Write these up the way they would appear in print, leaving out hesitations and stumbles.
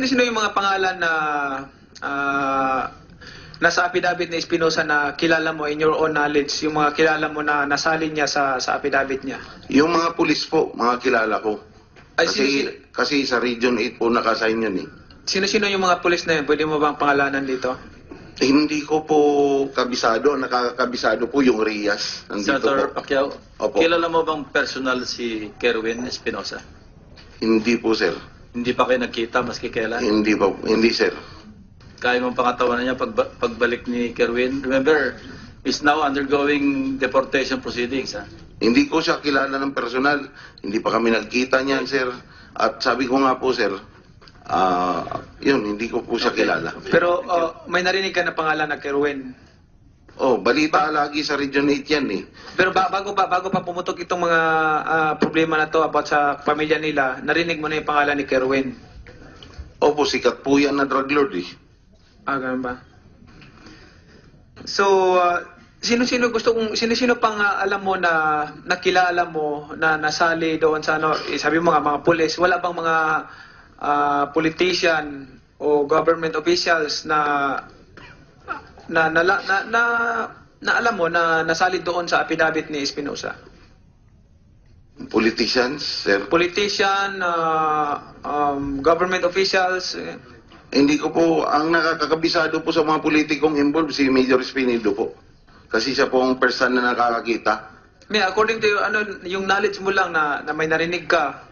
sino yung mga pangalan na nasa affidavit ni Espinosa na kilala mo in your own knowledge, yung mga kilala mo na nasalin niya sa affidavit niya? Yung mga pulis po, mga kilala ko. Ay, Kasi sa Region 8 po nakasign yun eh. Sino-sino yung mga pulis na yun? Pwede mo bang pangalanan dito? Hindi ko po kabisado. Nakakabisado po yung Rias. Nandito Senator po. Pacquiao, Opo. kilala mo bang personal si Kerwin Espinosa? Hindi po, sir. Hindi pa kayo nagkita maski kailan? Hindi po. Hindi, sir. Kaya mong pangatawanan niya pagbalik ni Kerwin? Remember, is now undergoing deportation proceedings. Ha? Hindi ko siya kilala ng personal. Hindi pa kami nagkita niyan, sir. At sabi ko nga po, sir, yun, hindi ko po siya kilala. Pero may narinig ka na pangalan na Kerwin. Oh, balita lagi sa Region 8 yan eh. Pero bago pa pumutok itong mga problema na to about sa pamilya nila, narinig mo na yung pangalan ni Kerwin. Opo, sikat po yan na drug lord eh. Ganun ba? So, sino-sino pang alam mo na nakilala mo na nasali doon sa ano, sabi mo nga mga pulis, wala bang mga politician o government officials na alam mo na nasali doon sa affidavit ni Espinosa? Politicians, sir. Politician, government officials. Hindi ko po, ang nakakabisado po sa mga politikong involved, si Major Espinido po. Kasi siya po ang person na nakakakita. According to yung knowledge mo lang na may narinig ka,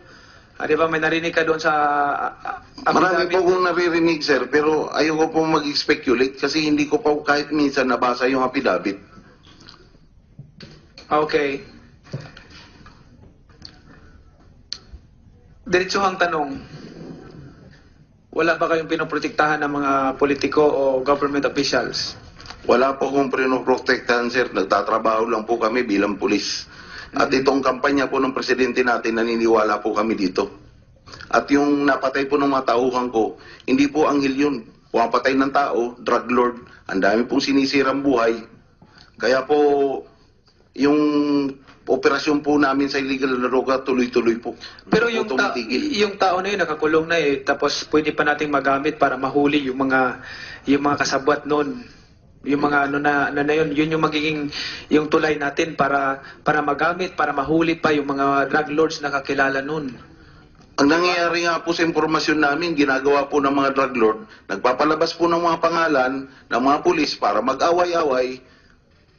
di ba may narinig ka doon sa Marami affidavit? po kong naririnig, sir, pero ayoko po mag-speculate kasi hindi ko pa kahit minsan nabasa yung affidavit. Okay. Diretsuhang tanong, wala ba kayong pinoprotektahan ng mga politiko o government officials? Wala po akong pinoprotektahan, sir. Nagtatrabaho lang po kami bilang pulis. At itong kampanya po ng presidente natin, naniniwala po kami dito. At yung napatay po ng mga tauhan ko, hindi po anghel yun. Pumapatay ng tao, drug lord. Ang dami pong sinisirang buhay. Kaya po, yung operasyon po namin sa illegal na droga, tuloy-tuloy po. Pero Hindi po tumitigil. yung tao na yun nakakulong na tapos pwede pa nating magamit para mahuli yung mga kasabwat noon. Yung mga yun yung magiging yung tulay natin para magamit, para mahuli pa yung mga drug lords na kakilala noon. Ang nangyayari nga po sa impormasyon namin, ginagawa po ng mga drug lord, nagpapalabas po ng mga pangalan ng mga pulis para mag-away-away,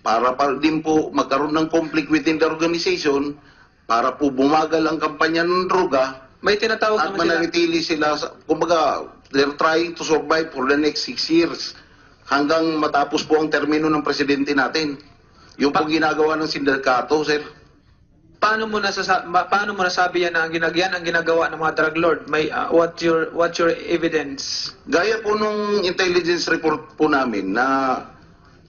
para din po magkaroon ng conflict within the organization, para po bumagal ang kampanya ng droga, May tinatawag at naman sila. mananatili sila, kumbaga, they're trying to survive for the next 6 years, hanggang matapos po ang termino ng presidente natin. Yung po ginagawa ng sindikato, sir. Paano mo nasabi yan na ang ginagawa ng mga drug lord? May what's your evidence? Gaya po nung intelligence report po namin na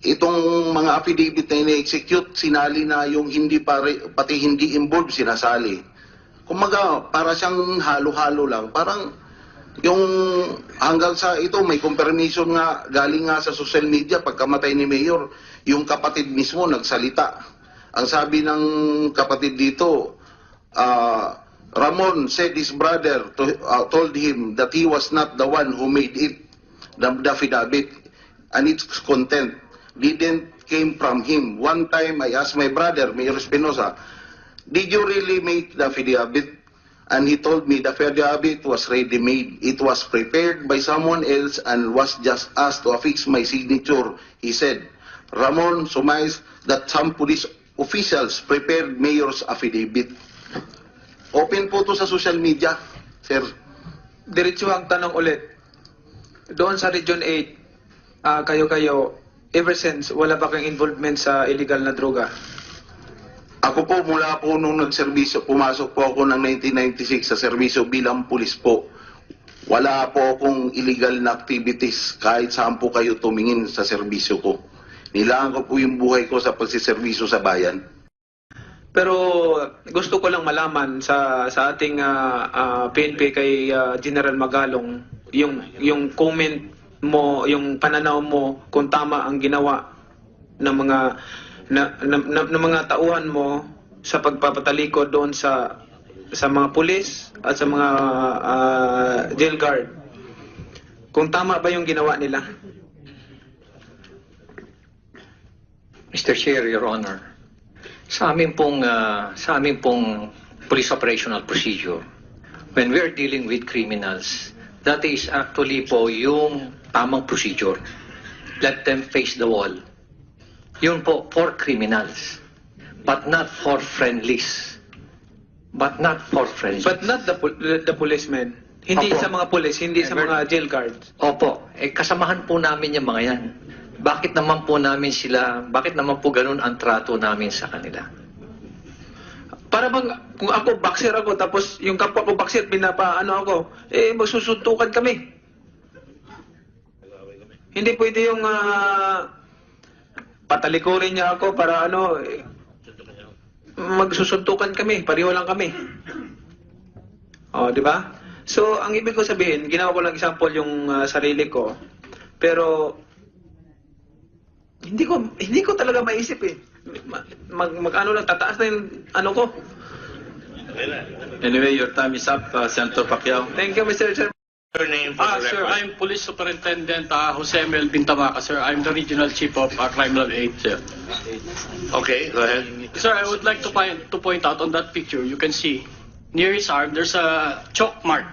itong mga affidavit na ini-execute, sinali na yung pati hindi involved, sinasali. Kumaga, para siyang halo-halo lang. Parang yung hanggang sa ito, may confirmation nga, galing nga sa social media, pagkamatay ni Mayor, yung kapatid mismo nagsalita. Ang sabi ng kapatid dito, Ramon said his brother told him that he was not the one who made it, the affidavit, and its content didn't came from him. One time I asked my brother, Mayor Espinosa, did you really make the affidavit? And he told me the affidavit was ready-made. It was prepared by someone else and was just asked to affix my signature. He said, Ramon surmised that some police officials prepared Mayor's affidavit. Open po to sa social media, sir. Diretso ang tanong ulit. Doon sa Region 8, kayo, ever since, wala ba kayong involvement sa illegal na droga? Ako po, mula po nung nagserbisyo, pumasok po ako ng 1996 sa serbisyo bilang pulis po. Wala po akong illegal na activities kahit saan po kayo tumingin sa serbisyo ko. Nilaan ko po yung buhay ko sa pagsiservisyo sa bayan. Pero gusto ko lang malaman sa ating PNP kay General Magalong, yung comment mo, yung pananaw mo kung tama ang ginawa ng mga tauhan mo sa pagpapatalikod doon sa mga pulis at sa mga jail guard. kung tama ba yung ginawa nila. Mr. Chair, Your Honor, sa amin pong police operational procedure, when we are dealing with criminals, that is actually po yung tamang procedure. Let them face the wall. Yun po for criminals, but not for friendlies. But not for friendlies. But not the policemen. Hindi Opo. sa mga police, hindi sa mga jail guards. Opo, kasamahan po namin yung mga yan. Bakit naman po ganun ang trato namin sa kanila? Para bang, kung ako boxer ako, tapos yung kapwa ko boxer, ako, magsusuntukan kami. Hindi pwede yung patalikurin niya ako para magsusuntukan kami, pareho lang kami. Di ba? So, ang ibig ko sabihin, ginawa ko lang example yung sarili ko, pero hindi ko talaga maisip eh. Tataas na yung ko. Anyway, your time is up, Senator Pacquiao. Thank you, Mr. Chairman. Your name for the Sir, record. I'm Police Superintendent Jose Mel Bintamaca, sir. I'm the Regional Chief of Crime Lab 8, sir. Okay, go ahead. Sir, I would like to point out on that picture, you can see near his arm, there's a chalk mark.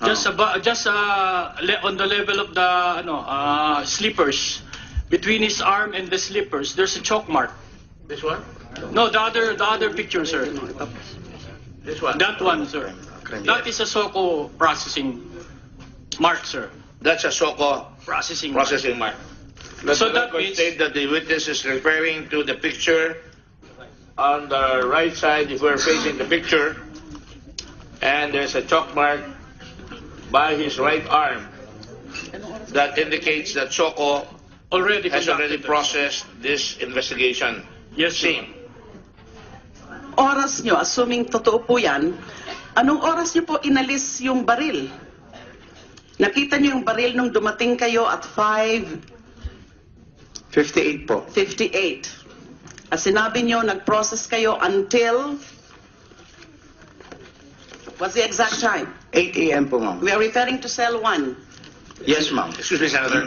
Just on the level of the slippers, between his arm and the slippers, there's a chalk mark. This one? No, the other picture, sir. This one? That one, sir. That is a SOCO processing mark, sir. That's a SOCO Processing mark. mark. Let So the that record means- state that the witness is referring to the picture on the right side if we're facing the picture, and there's a chalk mark by his right arm that indicates that SOCO Already has already conducted. processed this investigation. Yes, sir. Same. Oras nyo, assuming totoo po yan, anong oras nyo po inalis yung baril? Nakita nyo yung baril nung dumating kayo at 58 po. 5:58. At sinabi nyo, nag-process kayo until, what's the exact time? 8 a.m. po, ma'am. We are referring to cell 1. Yes, ma'am. Excuse me, Senator.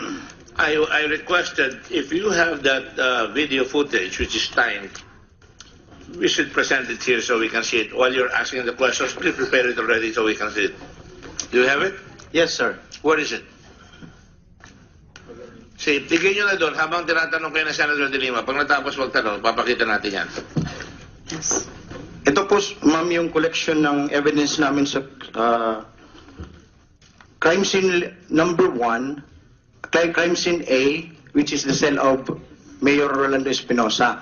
I requested, if you have that video footage, which is timed, we should present it here so we can see it. While you're asking the questions, please prepare it already so we can see it. Do you have it? Yes, sir. Where is it? See, tigil nyo na doon habang tinatanong kayo na Senator De Lima. Pag natapos magtanong, papakita natin yan. Yes. Ito po, ma'am, yung collection ng evidence namin sa crime scene number 1, crime scene A, which is the cell of Mayor Rolando Espinosa.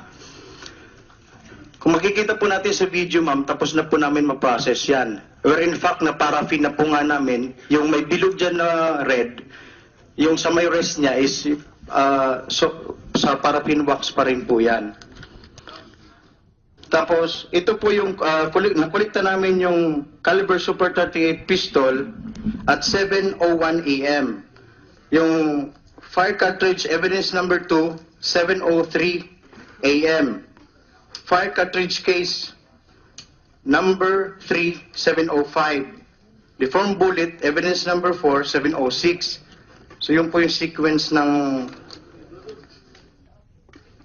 Kung makikita po natin sa video, ma'am, tapos na po namin ma-process yan. Where in fact, na paraffin na po nga namin, yung may bilog dyan na red, yung sa may rest niya is sa paraffin wax pa rin po yan. Tapos, ito po yung, nakulikta namin yung caliber Super 38 pistol at 7:01 a.m. Yung fire cartridge evidence number 2, 7:03 a.m. Fire cartridge case number 3, 7:05. Deformed bullet evidence number 4, 7:06. So yun po yung sequence ng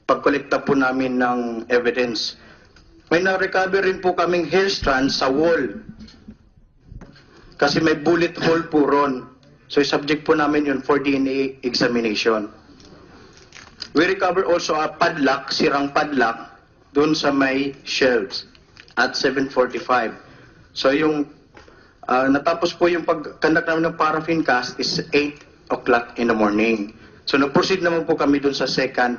pagkolekta po namin ng evidence. May na-recover rin po kaming hair strand sa wall. Kasi may bullet hole po ron. So subject po namin yun for DNA examination. We recover also a padlock, sirang padlock, doon sa may shelves at 7:45. So yung natapos po yung pag-conduct namin ng paraffin cast is 8 o'clock in the morning. So nag-proceed naman po kami doon sa second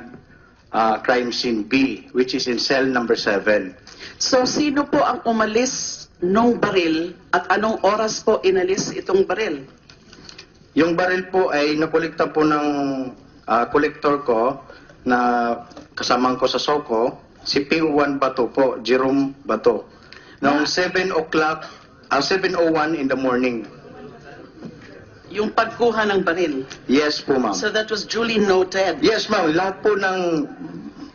crime scene B, which is in cell number 7. So, sino po ang umalis nung baril at anong oras po inalis itong baril? Yung baril po ay nakolekta po ng collector ko na kasamang ko sa SOCO, si P1 Bato po, Jerome Bato. Noong 7:01 in the morning. Yung pagkuha ng baril. Yes po, ma'am. So that was duly noted. Yes, ma'am. Lahat po ng,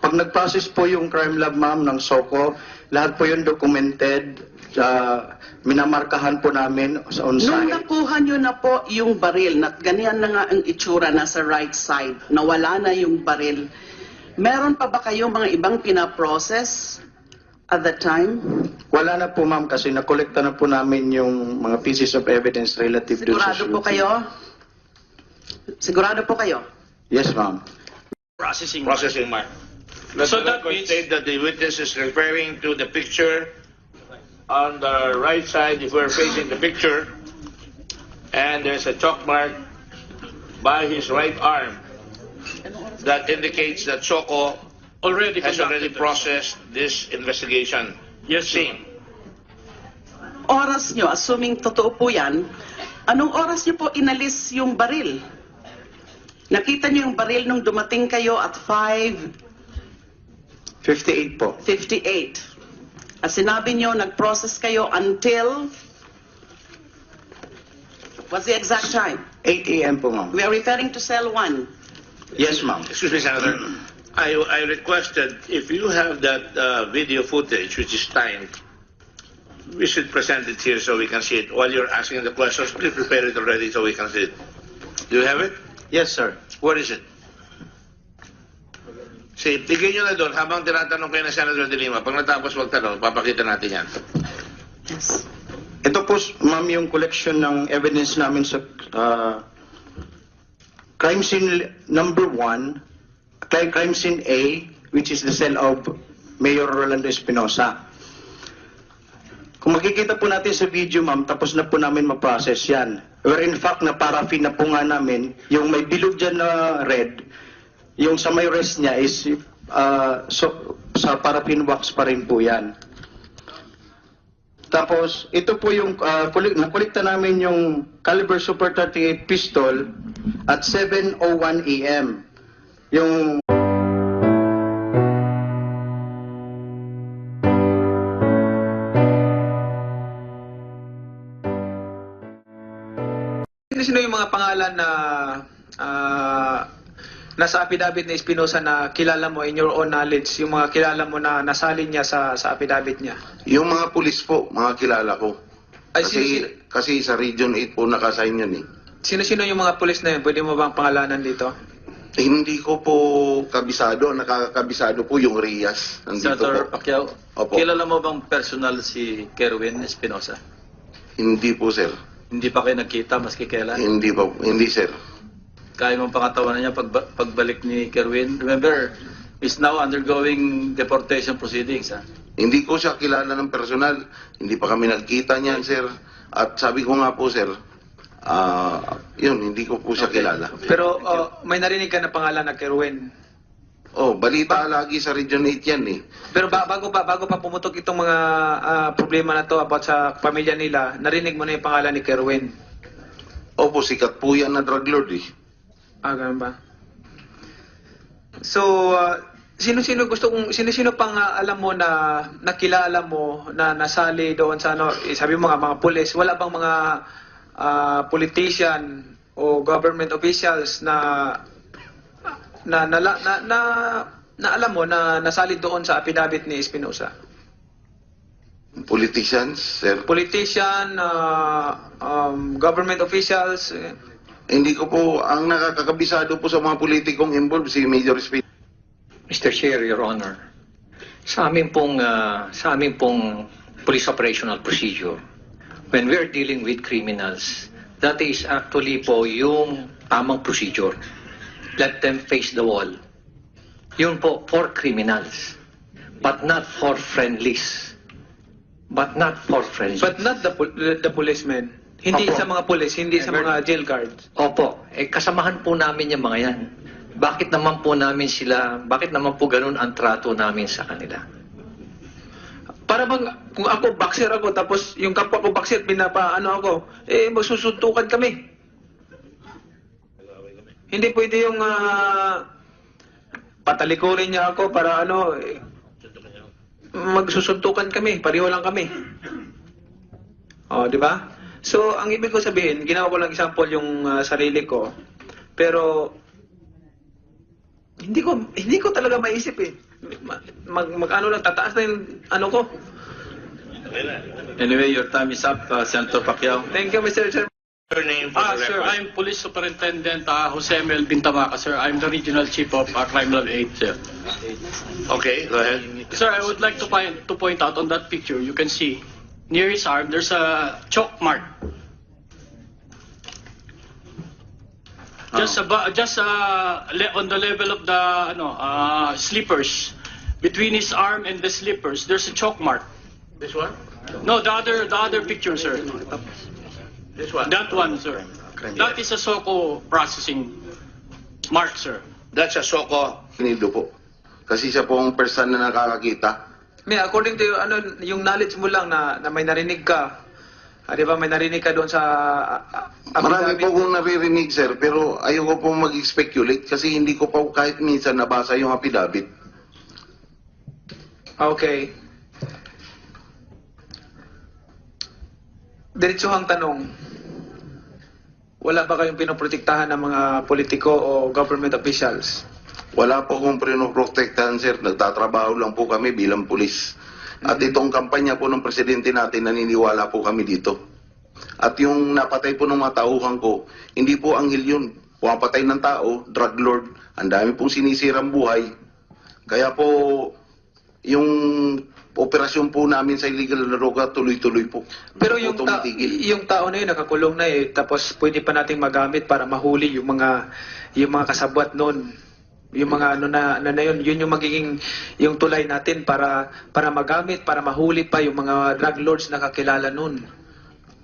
pag nag-process po yung crime lab, ma'am, ng SOCO, lahat po yung documented minamarkahan po namin sa on Nung site. nakuha nyo na po yung baril, na ganyan na nga ang itsura, nasa right side, nawala na yung baril, meron pa ba kayong mga ibang pinaprocess at that time? Wala na po ma'am kasi nakolekta na po namin yung mga pieces of evidence relative to Sigurado po kayo? Sigurado po kayo? Yes ma'am. Processing. Processing mark. Let So the that record means- state that the witness is referring to the picture on the right side if we're facing the picture, and there's a chalk mark by his right arm that indicates that SOCO Already has already conducted. processed this investigation. Yes, sir. Same. Oras nyo, assuming totoo po yan, anong oras nyo po inalis yung baril? Nakita nyo yung baril nung dumating kayo at 58 po. 5:58. At sinabi nyo, nag-process kayo until, what's the exact time? 8 a.m. po ma'am. We are referring to cell 1. Yes ma'am. Excuse me, Senator. I requested if you have that video footage which is timed, we should present it here so we can see it. While you're asking the questions, please prepare it already so we can see it. Do you have it? Yes sir. Where is it? See, tigil nyo na doon habang tinatanong kayo na Senator De Lima. Pag natapos magtanong, papakita natin yan. Yes. Ito po ma'am yung collection ng evidence namin sa crime scene number 1, crime scene A, which is the cell of Mayor Rolando Espinosa. Kung makikita po natin sa video ma'am, tapos na po namin ma-process yan. Where in fact, na paraffin na po nga namin, yung may bilog dyan na red, yung sa may rest niya is sa paraffin wax pa rin po yan. Tapos, ito po yung, nakulikta namin yung caliber Super 38 pistol at 7:01 a.m. Yung Sino yung mga pangalan na nasa affidavit ni Espinosa na kilala mo in your own knowledge, yung mga kilala mo na nasalin niya sa affidavit niya? Yung mga pulis po, mga kilala ko. Ay, Kasi sa Region 8 po nakasign yun eh. Sino-sino yung mga pulis na yun? Pwede mo bang pangalanan dito? Hindi ko po kabisado, nakakabisado po yung Rias. Nandito Senator po. Pacquiao, Opo. kilala mo bang personal si Kerwin Espinosa? Hindi po sir. Hindi pa kayo nagkita maski kailan? Hindi po, hindi sir. Kaya mong pangatawanan niya pagbalik ni Kerwin. Remember, is now undergoing deportation proceedings. Ha? Hindi ko siya kilala ng personal. Hindi pa kami nagkita niyan sir. At sabi ko nga po sir, yun, hindi ko po siya kilala. Pero may narinig ka na pangalan na Kerwin. Oh, balita lagi sa Region 8 yan eh. Pero bago pa pumutok itong mga problema na to about sa pamilya nila, narinig mo na yung pangalan ni Kerwin. Opo, sikat po yan na drug lord eh. Ganun ba? So, sino-sino pang alam mo na nakilala mo na nasali doon sa sabi mo nga mga pulis, wala bang mga politician o government officials na alam mo na nasali doon sa affidavit ni Espinosa? Politicians, sir. Politician, government officials. Hindi ko po, ang nakakabisado po sa mga politikong involved, si Major Espinosa. Mr. Chair, Your Honor, sa amin pong police operational procedure, when we are dealing with criminals, that is actually po yung tamang procedure. Let them face the wall. Yun po for criminals, but not for friendlies. But not for friendlies. But not the policemen. Hindi Opo. sa mga police, hindi sa mga jail guards. Opo, kasamahan po namin yung mga yan. Bakit naman po ganun ang trato namin sa kanila? Para bang, kung ako, boxer ako, tapos yung kapwa ko boxer, ako, magsusuntukan kami. Hindi pwede yung patalikurin niya ako para magsusuntukan kami, pareho lang kami. Di ba? So, ang ibig ko sabihin, ginawa ko lang example yung sarili ko, pero hindi ko talaga maisip eh. Tataas na yung ko. Anyway, your time is up, Senator Pacquiao. Thank you, Mr. Chairman. Your name for the Sir, record. I'm Police Superintendent Jose Mel Bintamaca, sir. I'm the Regional Chief of Crime Lab 8, sir. Okay, go ahead. Sir, I would like to point out on that picture, you can see near his arm, there's a chalk mark. Just on the level of the slippers, between his arm and the slippers, there's a chalk mark. This one? No, the other picture, sir. This one? That one, sir. That is a SOCO processing mark, sir. That's a SOCO. Pinido po. Kasi siya po ang person na nakakakita. According to yung knowledge mo lang na may narinig ka, di ba may narinig ka doon sa Marami affidavit? po kong naririnig, sir, pero ayoko po mag-speculate kasi hindi ko pa kahit minsan nabasa yung affidavit. Okay. Diretsuhang tanong, wala ba kayong pinoprotektahan ng mga politiko o government officials? Wala po akong pinoprotektahan, sir. Nagtatrabaho lang po kami bilang pulis. At itong kampanya po ng presidente natin, naniniwala po kami dito. At yung napatay po ng mga tauhan ko, hindi po anghel yun. Pumapatay ng tao, drug lord, ang dami pong sinisirang buhay. Kaya po, yung operasyon po namin sa illegal na droga, tuloy-tuloy po. Pero Hindi po tumitigil. yung tao na yun nakakulong na tapos pwede pa nating magamit para mahuli yung mga kasabwat noon. Yung mga yun yung magiging yung tulay natin para magamit, para mahuli pa yung mga drug lords na kakilala noon.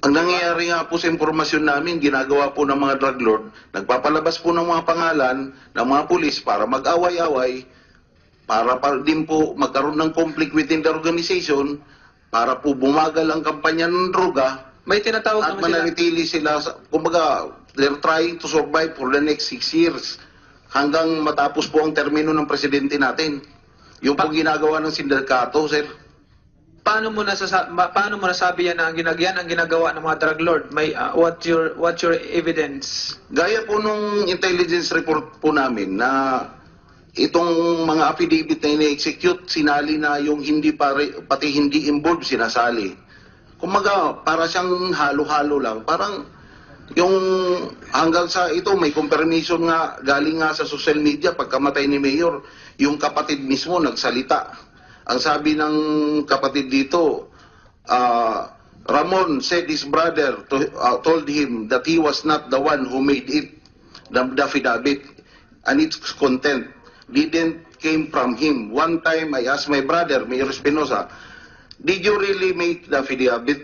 Ang nangyayari nga po sa impormasyon namin, ginagawa po ng mga drug lord, nagpapalabas po ng mga pangalan ng mga pulis para mag-away-away, para din po magkaroon ng conflict within the organization, para po bumagal ang kampanya ng droga, May tinatawag at naman sila. mananatili sila, kumbaga, they're trying to survive for the next 6 years, hanggang matapos po ang termino ng presidente natin. Yung po ginagawa ng sindikato, sir. Paano mo nasabi yan na ang ginagawa ng mga drug lord? May what's your evidence? Gaya po nung intelligence report po namin na itong mga affidavit na ina-execute, sinali na yung pati hindi involved sinasali. Kumaga, para siyang halo-halo lang. Parang yung hanggang sa ito, may confirmation nga, galing nga sa social media, pagkamatay ni Mayor, yung kapatid mismo nagsalita. Ang sabi ng kapatid dito, Ramon said his brother told him that he was not the one who made it, the affidavit, and its content didn't came from him. One time I asked my brother, Mayor Espinosa, did you really make the affidavit?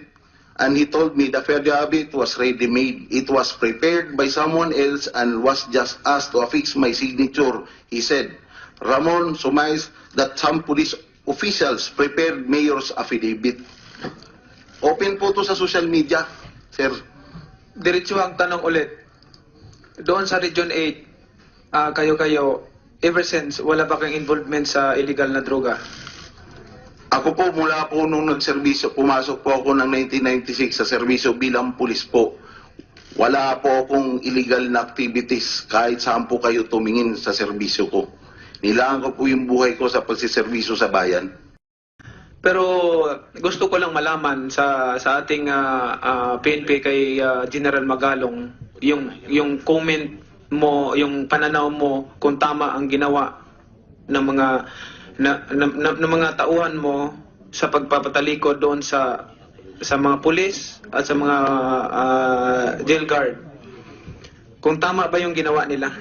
And he told me the affidavit was ready-made. It was prepared by someone else and was just asked to affix my signature. He said, Ramon surmised that some police officials prepared Mayor's affidavit. Open po to sa social media, sir. Diretsuhang tanong ulit. Doon sa Region 8, kayo, ever since, wala ba kayong involvement sa illegal na droga? Ako po, mula po nung nagserbisyo, pumasok po ako ng 1996 sa serbisyo bilang pulis po. Wala po akong illegal na activities kahit saan po kayo tumingin sa serbisyo ko. Nilaan ko po yung buhay ko sa pagsiservisyo sa bayan. Pero gusto ko lang malaman sa ating PNP kay General Magalong, yung comment mo, yung pananaw mo kung tama ang ginawa ng mga tauhan mo sa pagpapatalikod doon sa mga pulis at sa mga jail guard. Kung tama ba yung ginawa nila?